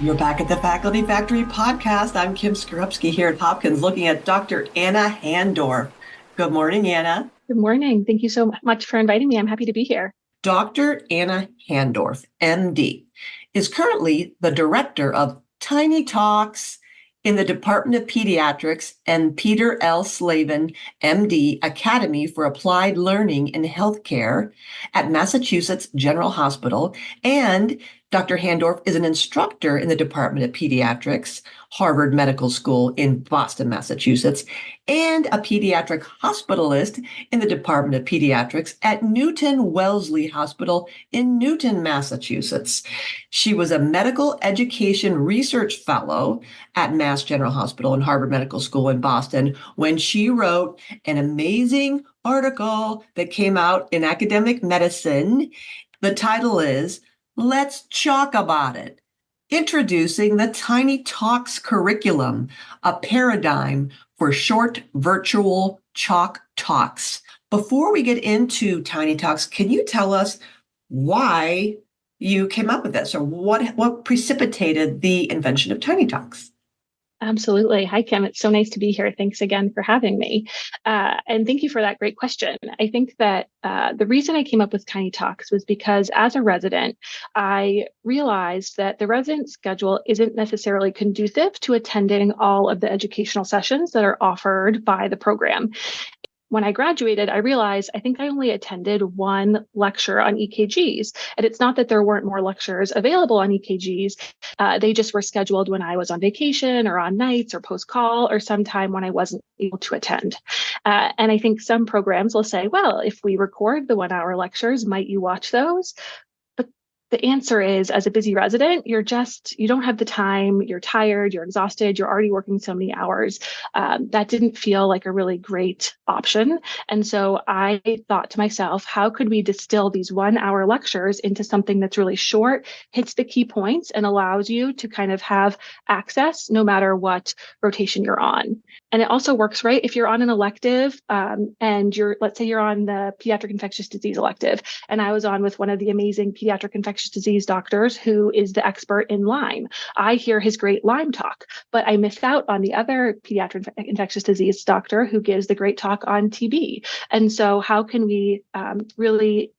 You're back at the Faculty Factory podcast. I'm Kim Skorupski here at Hopkins looking at Dr. Anna Handorf. Good morning, Anna. Good morning. Thank you so much for inviting me. I'm happy to be here. Dr. Anna Handorf, MD, is currently the director of Tiny Talks in the Department of Pediatrics and Peter L. Slavin, MD, Academy for Applied Learning in Healthcare at Massachusetts General Hospital. And Dr. Handorf is an instructor in the Department of Pediatrics, Harvard Medical School in Boston, Massachusetts, and a pediatric hospitalist in the Department of Pediatrics at Newton Wellesley Hospital in Newton, Massachusetts. She was a medical education research fellow at Mass General Hospital and Harvard Medical School in Boston when she wrote an amazing article that came out in Academic Medicine. The title is Let's Chalk About It. Introducing the Tiny Talks curriculum, a paradigm for short virtual chalk talks. Before we get into Tiny Talks, can you tell us why you came up with this or what precipitated the invention of Tiny Talks? Absolutely. Hi, Kim. It's so nice to be here. Thanks again for having me. And thank you for that great question. I think that the reason I came up with Tiny Talks was because as a resident, I realized that the resident schedule isn't necessarily conducive to attending all of the educational sessions that are offered by the program. When I graduated, I realized I think I only attended one lecture on EKGs. And it's not that there weren't more lectures available on EKGs. They just were scheduled when I was on vacation or on nights or post call or sometime when I wasn't able to attend. And I think some programs will say, well, if we record the 1 hour lectures, might you watch those? The answer is, as a busy resident, you don't have the time, you're tired, you're exhausted, you're already working so many hours. That didn't feel like a really great option. And so I thought to myself, how could we distill these 1 hour lectures into something that's really short, hits the key points, and allows you to kind of have access no matter what rotation you're on. And it also works, right? If you're on an elective and let's say you're on the pediatric infectious disease elective, and I was on with one of the amazing pediatric infectious disease doctors who is the expert in Lyme. I hear his great Lyme talk, but I missed out on the other pediatric infectious disease doctor who gives the great talk on TB. And so how can we really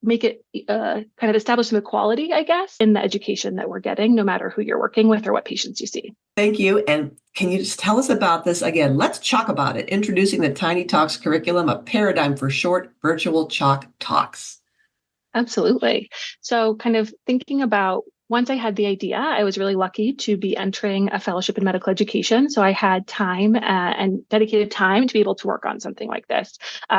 make it kind of establish some equality, I guess, in the education that we're getting, no matter who you're working with or what patients you see. Thank you. And can you just tell us about this again? Let's chalk about it. Introducing the Tiny Talks curriculum, a paradigm for short virtual chalk talks. Absolutely. So kind of thinking about once I had the idea, I was really lucky to be entering a fellowship in medical education. So I had time and dedicated time to be able to work on something like this,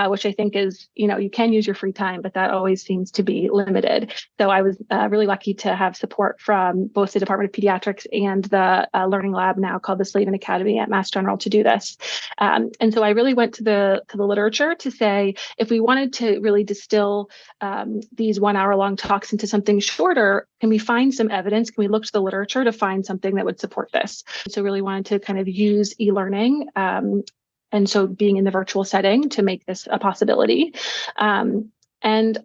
which I think is, you can use your free time, but that always seems to be limited. So I was really lucky to have support from both the Department of Pediatrics and the Learning Lab, now called the Slavin Academy at Mass General, to do this. And so I really went to the literature to say, if we wanted to really distill these 1 hour long talks into something shorter, can we find some evidence? Can we look to the literature to find something that would support this? So really wanted to kind of use e-learning. And so being in the virtual setting to make this a possibility. And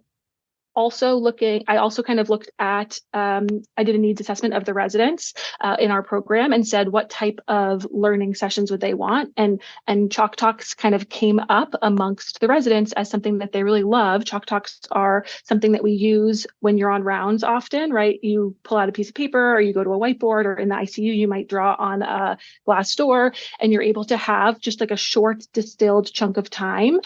I also kind of looked at, I did a needs assessment of the residents in our program and said, what type of learning sessions would they want? And Chalk Talks kind of came up amongst the residents as something that they really love. Chalk Talks are something that we use when you're on rounds often, right? You pull out a piece of paper or you go to a whiteboard, or in the ICU, you might draw on a glass door, and you're able to have just like a short distilled chunk of time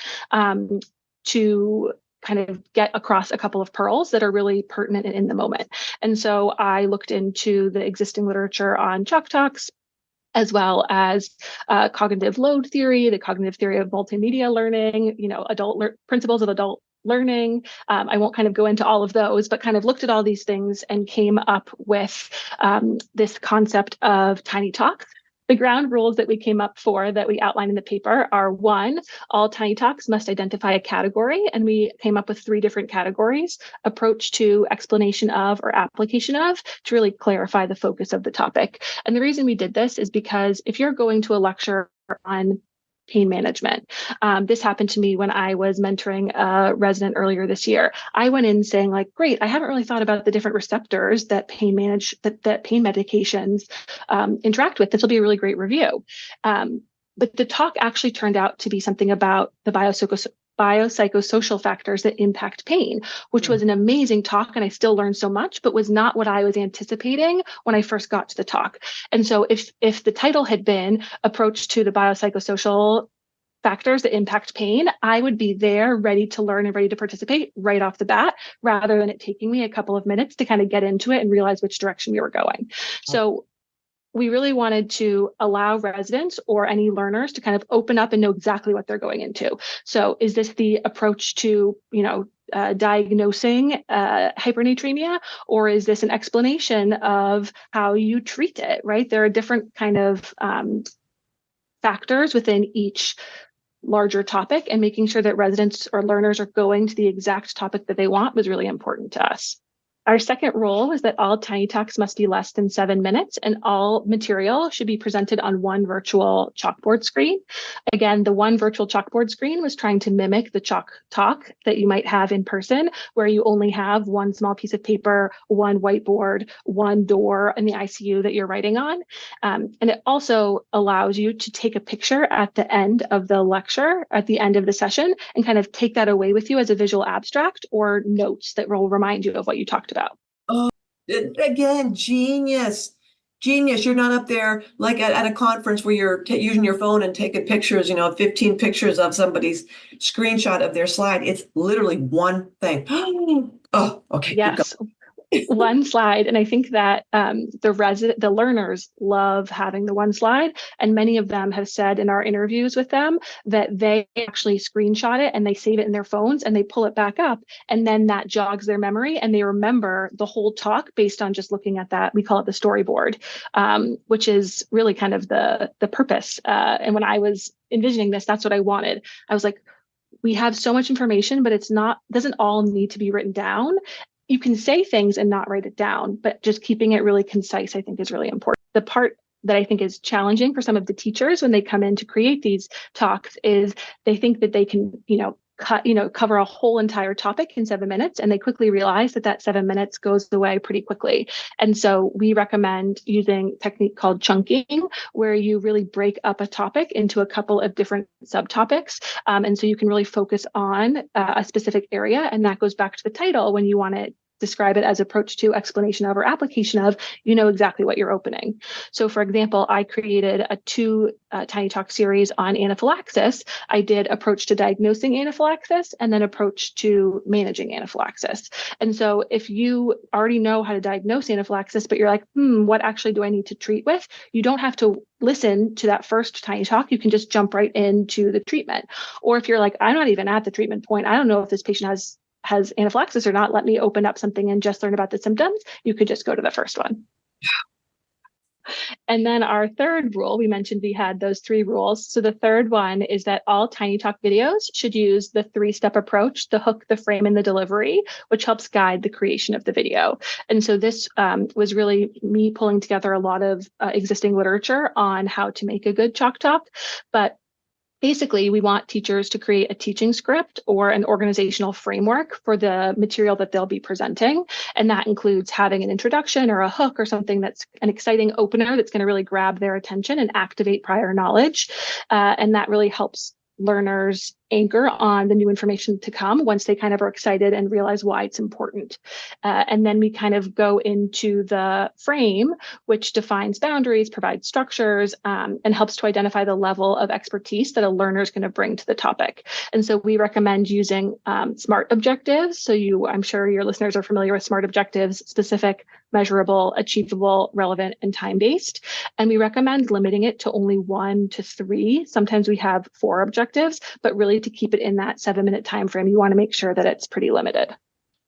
to kind of get across a couple of pearls that are really pertinent and in the moment. And so I looked into the existing literature on Chalk Talks, as well as cognitive load theory, the cognitive theory of multimedia learning, principles of adult learning. I won't kind of go into all of those, but kind of looked at all these things and came up with this concept of Tiny Talks. The ground rules that we came up for, that we outline in the paper, are: one, all Tiny Talks must identify a category, and we came up with 3 different categories: approach to, explanation of, or application of, to really clarify the focus of the topic. And the reason we did this is because if you're going to a lecture on pain management. This happened to me when I was mentoring a resident earlier this year. I went in saying like, great, I haven't really thought about the different receptors that that pain medications interact with. This will be a really great review. But the talk actually turned out to be something about the biopsychosocial factors that impact pain, which was an amazing talk. And I still learned so much, but was not what I was anticipating when I first got to the talk. And so if the title had been Approach to the Biopsychosocial Factors that Impact Pain, I would be there ready to learn and ready to participate right off the bat, rather than it taking me a couple of minutes to kind of get into it and realize which direction we were going. So we really wanted to allow residents or any learners to kind of open up and know exactly what they're going into. So is this the approach to, diagnosing hypernatremia, or is this an explanation of how you treat it, right? There are different kind of factors within each larger topic, and making sure that residents or learners are going to the exact topic that they want was really important to us. Our second rule is that all Tiny Talks must be less than 7 minutes, and all material should be presented on one virtual chalkboard screen. Again, the one virtual chalkboard screen was trying to mimic the chalk talk that you might have in person, where you only have one small piece of paper, one whiteboard, one door in the ICU that you're writing on. And it also allows you to take a picture at the end of the lecture, at the end of the session, and kind of take that away with you as a visual abstract or notes that will remind you of what you talked about. Oh, again, genius. Genius. You're not up there like at a conference where you're using your phone and taking pictures, 15 pictures of somebody's screenshot of their slide. It's literally one thing. Oh, okay. Yes. One slide. And I think that the learners love having the one slide. And many of them have said in our interviews with them that they actually screenshot it and they save it in their phones and they pull it back up. And then that jogs their memory and they remember the whole talk based on just looking at that. We call it the storyboard, which is really kind of the purpose. And when I was envisioning this, that's what I wanted. I was like, we have so much information, but doesn't all need to be written down. You can say things and not write it down, but just keeping it really concise, I think, is really important. The part that I think is challenging for some of the teachers when they come in to create these talks is they think that they can, cover a whole entire topic in 7 minutes, and they quickly realize that 7 minutes goes away pretty quickly. And so we recommend using a technique called chunking, where you really break up a topic into a couple of different subtopics. And so you can really focus on a specific area. And that goes back to the title when you want to describe it as approach to, explanation of, or application of, you know exactly what you're opening. So for example, I created a 2 Tiny Talk series on anaphylaxis. I did approach to diagnosing anaphylaxis and then approach to managing anaphylaxis. And so if you already know how to diagnose anaphylaxis, but you're like, what actually do I need to treat with? You don't have to listen to that first Tiny Talk. You can just jump right into the treatment. Or if you're like, I'm not even at the treatment point, I don't know if this patient has anaphylaxis or not, let me open up something and just learn about the symptoms, you could just go to the first one. And then our third rule, we mentioned we had those 3 rules. So the third one is that all Tiny Talk videos should use the 3-step approach, the hook, the frame, and the delivery, which helps guide the creation of the video. And so this was really me pulling together a lot of existing literature on how to make a good chalk talk. But basically, we want teachers to create a teaching script or an organizational framework for the material that they'll be presenting. And that includes having an introduction or a hook or something that's an exciting opener that's going to really grab their attention and activate prior knowledge. And that really helps learners anchor on the new information to come once they kind of are excited and realize why it's important. And then we kind of go into the frame, which defines boundaries, provides structures, and helps to identify the level of expertise that a learner is going to bring to the topic. And so we recommend using SMART objectives. So I'm sure your listeners are familiar with SMART objectives: specific, measurable, achievable, relevant, and time-based. And we recommend limiting it to only 1 to 3. Sometimes we have 4 objectives, but really to keep it in that 7-minute time frame, you want to make sure that it's pretty limited.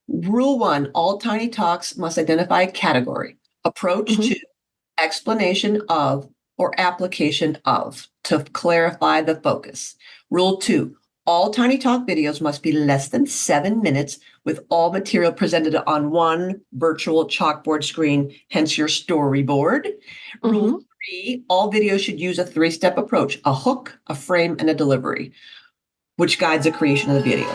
Rule 1, all Tiny Talks must identify a category: approach to, explanation of, or application of, to clarify the focus. Rule 2, all Tiny Talk videos must be less than 7 minutes, with all material presented on one virtual chalkboard screen, hence your storyboard. Rule All videos should use a three-step approach: a hook, a frame, and a delivery, which guides the creation of the video.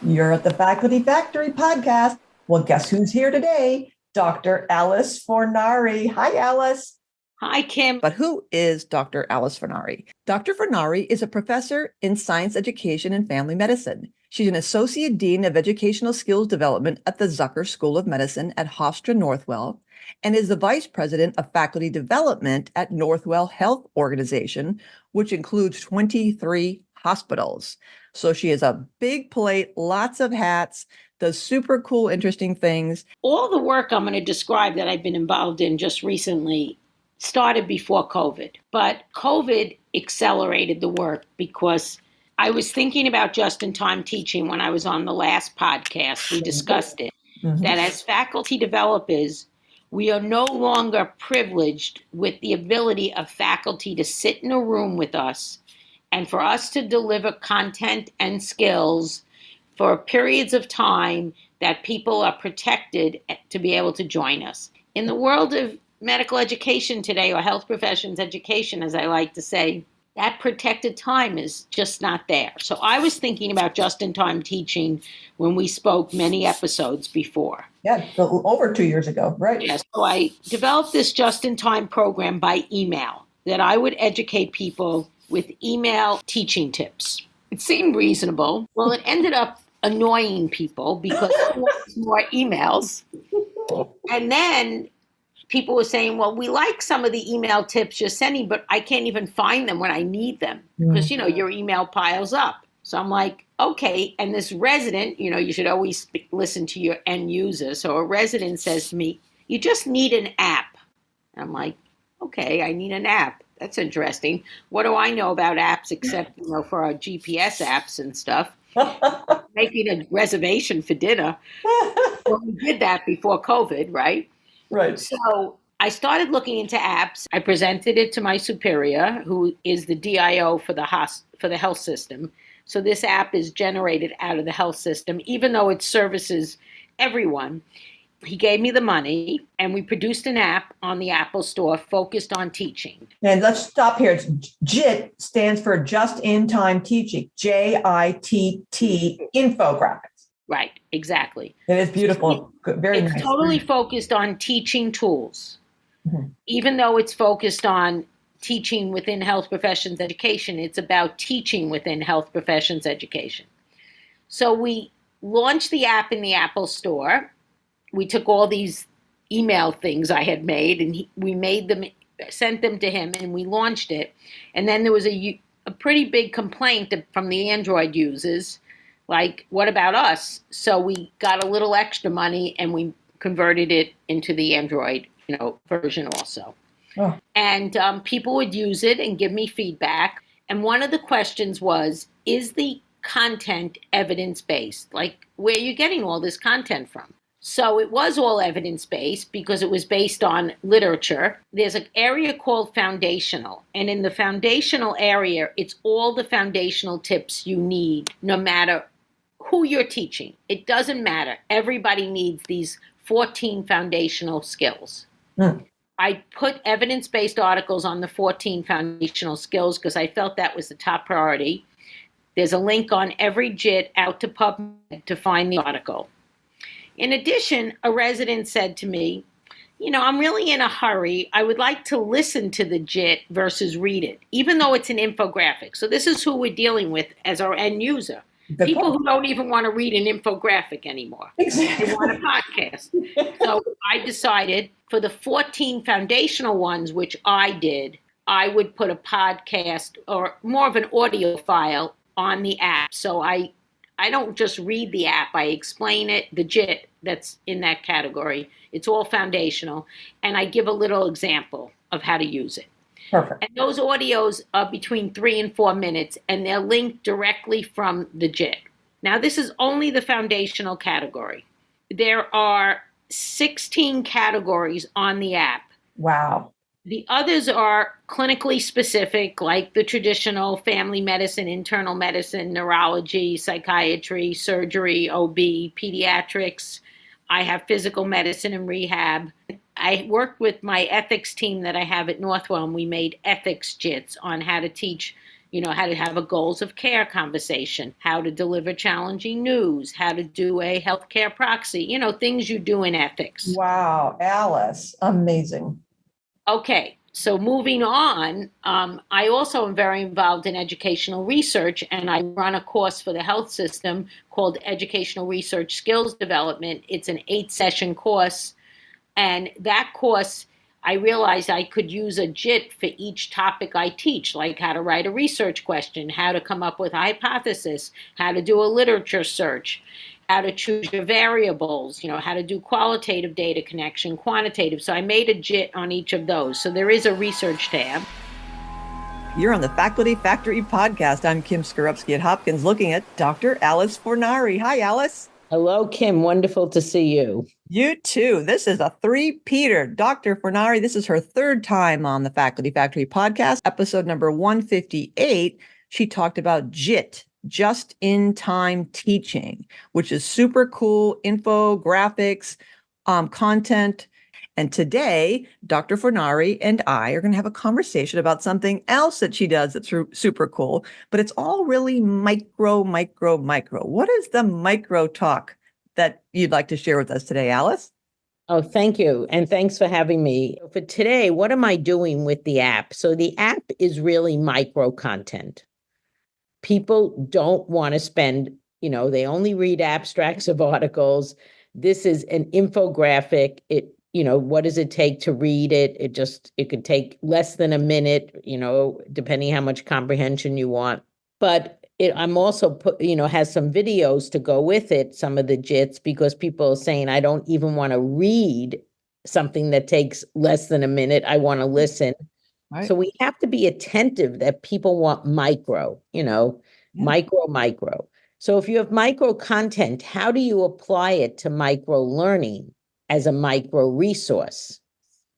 You're at the Faculty Factory podcast. Well, guess who's here today? Dr. Alice Fornari. Hi, Alice. Hi, Kim. But who is Dr. Alice Fornari? Dr. Fornari is a professor in science education and family medicine. She's an associate dean of educational skills development at the Zucker School of Medicine at Hofstra Northwell and is the vice president of faculty development at Northwell Health Organization, which includes 23 hospitals. So she has a big plate, lots of hats, does super cool, interesting things. All the work I'm going to describe that I've been involved in just recently started before COVID, but COVID accelerated the work because I was thinking about just-in-time teaching when I was on the last podcast. We discussed it, that as faculty developers, we are no longer privileged with the ability of faculty to sit in a room with us and for us to deliver content and skills for periods of time that people are protected to be able to join us. In the world of medical education today, or health professions education, as I like to say, that protected time is just not there. So I was thinking about just-in-time teaching when we spoke many episodes before. Yeah, so over 2 years ago, right? Yes. So I developed this just-in-time program by email that I would educate people with email teaching tips. It seemed reasonable. Well, it ended up annoying people because more emails. And then people were saying, well, we like some of the email tips you're sending, but I can't even find them when I need them because, your email piles up. So I'm like, okay. And this resident, you should always listen to your end user. So a resident says to me, you just need an app. And I'm like, okay, I need an app. That's interesting. What do I know about apps except, for our GPS apps and stuff? Making a reservation for dinner. Well, we did that before COVID, right? Right. So I started looking into apps. I presented it to my superior, who is the DIO for the health system. So this app is generated out of the health system, even though it services everyone. He gave me the money, and we produced an app on the Apple Store focused on teaching. And let's stop here. JIT stands for Just-in-Time Teaching, JITT, infographics. Right, exactly. It is beautiful. Very it's nice. Totally focused on teaching tools. Even though it's focused on teaching within health professions education, it's about teaching within health professions education. So we launched the app in the Apple Store. We took all these email things I had made and we made them, sent them to him, and we launched it. And then there was a pretty big complaint from the Android users, like, what about us? So we got a little extra money and we converted it into the Android, version also. Oh. And people would use it and give me feedback. And one of the questions was, is the content evidence-based? Like, where are you getting all this content from? So it was all evidence-based because it was based on literature. There's an area called foundational. And in the foundational area, it's all the foundational tips you need, no matter who you're teaching. It doesn't matter. Everybody needs these 14 foundational skills. I put evidence-based articles on the 14 foundational skills because I felt that was the top priority. There's a link on every JIT out to PubMed to find the article. In addition, a resident said to me, I'm really in a hurry. I would like to listen to the JIT versus read it, even though it's an infographic. So this is who we're dealing with as our end user. People who don't even want to read an infographic anymore. Exactly. They want a podcast. So I decided for the 14 foundational ones, which I did, I would put a podcast or more of an audio file on the app. So I don't just read the app. I explain it, the JIT that's in that category. It's all foundational. And I give a little example of how to use it. Perfect. And those audios are between 3 and 4 minutes, and they're linked directly from the JIT. Now, this is only the foundational category. There are 16 categories on the app. Wow. The others are clinically specific, like the traditional family medicine, internal medicine, neurology, psychiatry, surgery, OB, pediatrics, I have physical medicine and rehab. I worked with my ethics team that I have at Northwell, and we made ethics JITs on how to teach, how to have a goals of care conversation, how to deliver challenging news, how to do a healthcare proxy, things you do in ethics. Wow, Alice, amazing. Okay, so moving on, I also am very involved in educational research, and I run a course for the health system called Educational Research Skills Development. It's an 8-session course, and that course, I realized I could use a JIT for each topic I teach, like how to write a research question, how to come up with a hypothesis, how to do a literature search, how to choose your variables, how to do qualitative data connection, quantitative. So I made a JIT on each of those. So there is a research tab. You're on the Faculty Factory podcast. I'm Kim Skorupski at Hopkins, looking at Dr. Alice Fornari. Hi, Alice. Hello, Kim. Wonderful to see you. You too. This is a three-peater. Dr. Fornari, this is her third time on the Faculty Factory podcast. Episode number 158, she talked about JIT, just-in-time teaching, which is super cool infographics, content. And today, Dr. Fornari and I are going to have a conversation about something else that she does that's super cool, but it's all really micro. What is the micro talk that you'd like to share with us today, Alice? Oh, thank you. And thanks for having me. For today, what am I doing with the app? So the app is really micro content. People don't want to spend, they only read abstracts of articles. This is an infographic. What does it take to read it? It could take less than a minute, depending how much comprehension you want. But I'm also has some videos to go with it, some of the JITs, because people are saying, I don't even want to read something that takes less than a minute. I want to listen. Right. So we have to be attentive that people want micro. Micro. So if you have micro content, how do you apply it to micro learning as a micro resource?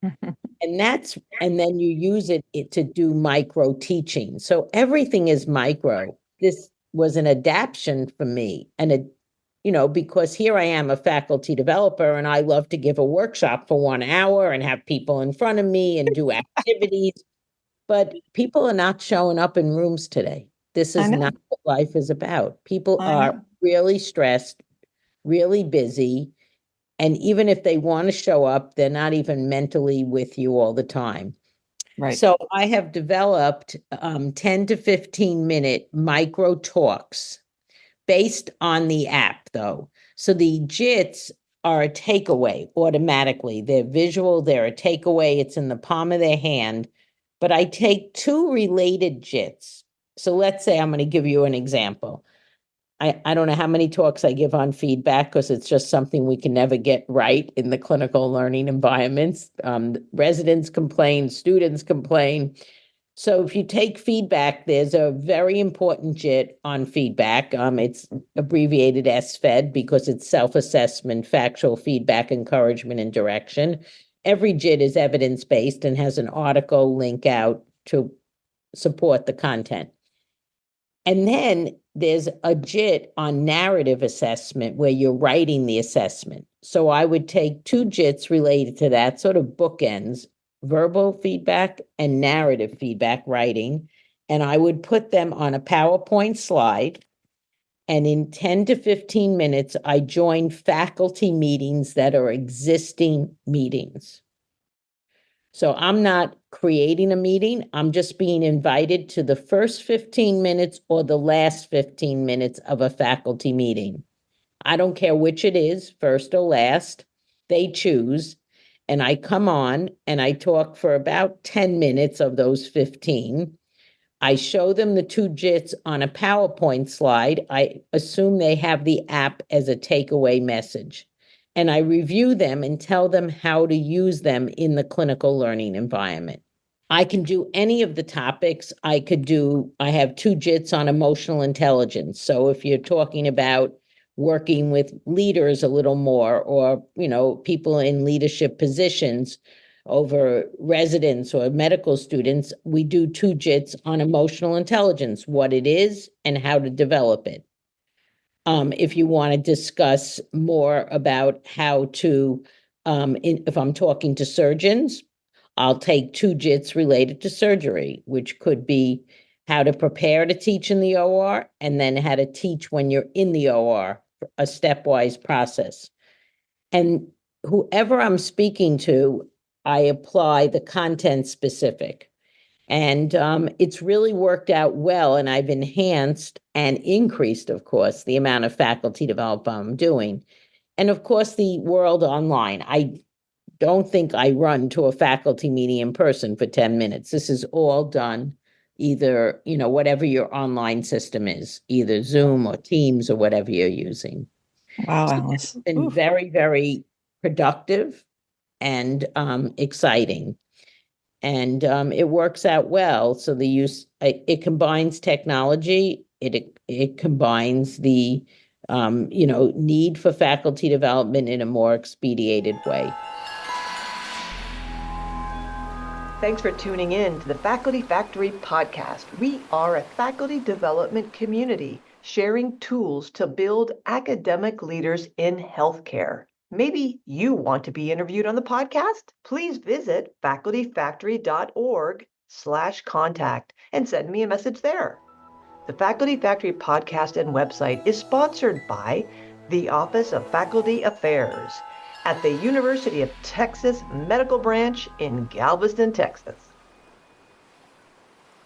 And then you use it to do micro teaching. So everything is micro. This was an adaptation for me. And because here I am, a faculty developer, and I love to give a workshop for 1 hour and have people in front of me and do activities. But people are not showing up in rooms today. This is not what life is about. People are really stressed, really busy. And even if they want to show up, they're not even mentally with you all the time. Right. So I have developed 10 to 15 minute micro talks based on the app, though. So the JITs are a takeaway automatically. They're visual, they're a takeaway. It's in the palm of their hand. But I take 2 related JITs. So let's say I'm going to give you an example. I don't know how many talks I give on feedback, because it's just something we can never get right in the clinical learning environments. Residents complain, students complain. So if you take feedback, there's a very important JIT on feedback. It's abbreviated SFED because it's self-assessment, factual feedback, encouragement, and direction. Every JIT is evidence-based and has an article link out to support the content. And then there's a JIT on narrative assessment where you're writing the assessment. So I would take 2 JITs related to that, sort of bookends, verbal feedback and narrative feedback writing. And I would put them on a PowerPoint slide. And in 10 to 15 minutes, I join faculty meetings that are existing meetings. So I'm not creating a meeting. I'm just being invited to the first 15 minutes or the last 15 minutes of a faculty meeting. I don't care which it is, first or last. They choose. And I come on and I talk for about 10 minutes of those 15. I show them the 2 JITs on a PowerPoint slide. I assume they have the app as a takeaway message. And I review them and tell them how to use them in the clinical learning environment. I can do any of the topics. I have 2 JITs on emotional intelligence. So if you're talking about working with leaders a little more, or, people in leadership positions over residents or medical students, we do 2 JITs on emotional intelligence, what it is and how to develop it. If you want to discuss more about how to, if I'm talking to surgeons, I'll take 2 JITs related to surgery, which could be how to prepare to teach in the OR and then how to teach when you're in the OR, a stepwise process. And whoever I'm speaking to, I apply the content specific. And it's really worked out well. And I've enhanced and increased, of course, the amount of faculty development I'm doing. And of course, the world online. I don't think I run to a faculty meeting in person for 10 minutes. This is all done either, whatever your online system is, either Zoom or Teams or whatever you're using. Wow, So Alice. it's been Oof. very, very productive and exciting. And it works out well. So it combines technology, it combines the need for faculty development in a more expedited way. Thanks for tuning in to the Faculty Factory podcast. We are a faculty development community sharing tools to build academic leaders in healthcare. Maybe you want to be interviewed on the podcast? Please visit facultyfactory.org/contact and send me a message there. The Faculty Factory podcast and website is sponsored by the Office of Faculty Affairs at the University of Texas Medical Branch in Galveston, Texas.